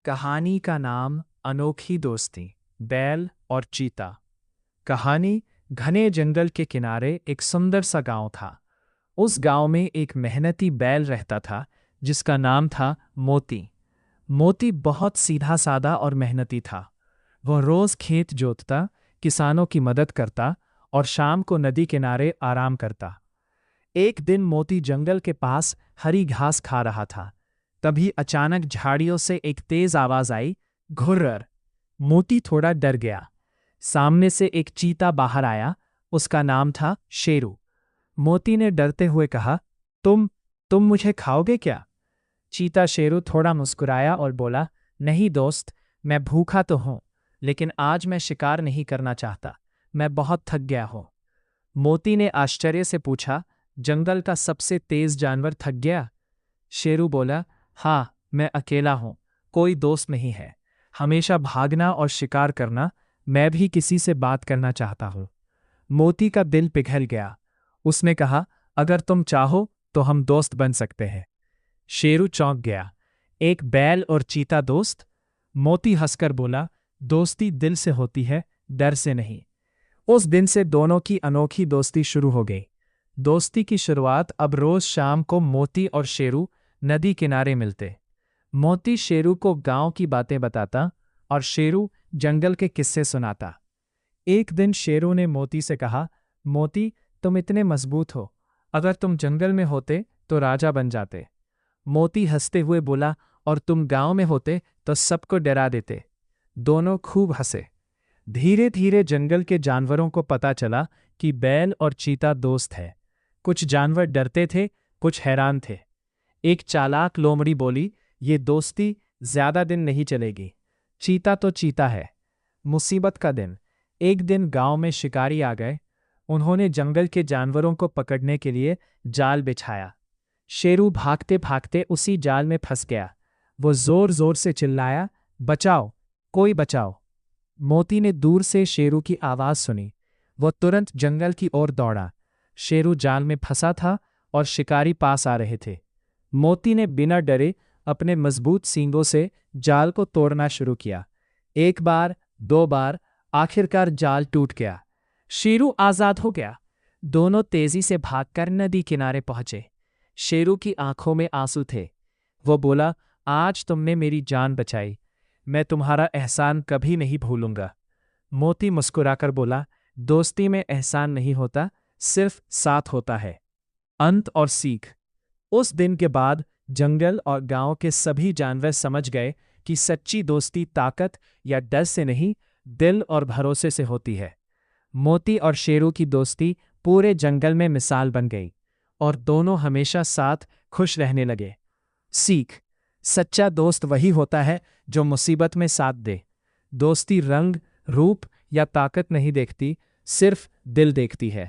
कहानी का नाम अनोखी दोस्ती, बैल और चीता। कहानी घने जंगल के किनारे एक सुंदर सा गांव था। उस गांव में एक मेहनती बैल रहता था जिसका नाम था मोती। मोती बहुत सीधा साधा और मेहनती था। वह रोज खेत जोतता, किसानों की मदद करता और शाम को नदी किनारे आराम करता। एक दिन मोती जंगल के पास हरी घास खा रहा था। तभी अचानक झाड़ियों से एक तेज आवाज आई, घुर्र। मोती थोड़ा डर गया। सामने से एक चीता बाहर आया। उसका नाम था शेरू। मोती ने डरते हुए कहा, तुम मुझे खाओगे क्या? चीता शेरू थोड़ा मुस्कुराया और बोला, नहीं दोस्त, मैं भूखा तो हूं, लेकिन आज मैं शिकार नहीं करना चाहता। मैं बहुत थक गया हूं। मोती ने आश्चर्य से पूछा, जंगल का सबसे तेज जानवर थक गया? शेरू बोला, हाँ, मैं अकेला हूं, कोई दोस्त नहीं है। हमेशा भागना और शिकार करना। मैं भी किसी से बात करना चाहता हूं। मोती का दिल पिघल गया। उसने कहा, अगर तुम चाहो तो हम दोस्त बन सकते हैं। शेरू चौंक गया। एक बैल और चीता दोस्त? मोती हंसकर बोला, दोस्ती दिल से होती है, डर से नहीं। उस दिन से दोनों की अनोखी दोस्ती शुरू हो गई। दोस्ती की शुरुआत अब रोज शाम को मोती और शेरू नदी किनारे मिलते। मोती शेरू को गांव की बातें बताता और शेरू जंगल के किस्से सुनाता। एक दिन शेरू ने मोती से कहा, मोती, तुम इतने मजबूत हो, अगर तुम जंगल में होते तो राजा बन जाते। मोती हंसते हुए बोला, और तुम गांव में होते तो सबको डरा देते। दोनों खूब हंसे। धीरे धीरे जंगल के जानवरों को पता चला कि बैल और चीता दोस्त है। कुछ जानवर डरते थे, कुछ हैरान थे। एक चालाक लोमड़ी बोली, ये दोस्ती ज्यादा दिन नहीं चलेगी। चीता तो चीता है। मुसीबत का दिन। एक दिन गांव में शिकारी आ गए। उन्होंने जंगल के जानवरों को पकड़ने के लिए जाल बिछाया। शेरू भागते भागते उसी जाल में फंस गया। वो जोर जोर से चिल्लाया, बचाओ, कोई बचाओ। मोती ने दूर से शेरू की आवाज सुनी। वो तुरंत जंगल की ओर दौड़ा। शेरू जाल में फंसा था और शिकारी पास आ रहे थे। मोती ने बिना डरे अपने मजबूत सींगों से जाल को तोड़ना शुरू किया। एक बार, दो बार, आखिरकार जाल टूट गया। शेरू आजाद हो गया। दोनों तेजी से भागकर नदी किनारे पहुंचे। शेरू की आंखों में आंसू थे। वो बोला, आज तुमने मेरी जान बचाई। मैं तुम्हारा एहसान कभी नहीं भूलूंगा। मोती मुस्कुराकर बोला, दोस्ती में एहसान नहीं होता, सिर्फ साथ होता है। अंत और सीख। उस दिन के बाद जंगल और गांव के सभी जानवर समझ गए कि सच्ची दोस्ती ताकत या डर से नहीं, दिल और भरोसे से होती है। मोती और शेरू की दोस्ती पूरे जंगल में मिसाल बन गई और दोनों हमेशा साथ खुश रहने लगे। सीख। सच्चा दोस्त वही होता है जो मुसीबत में साथ दे। दोस्ती रंग, रूप या ताकत नहीं देखती, सिर्फ दिल देखती है।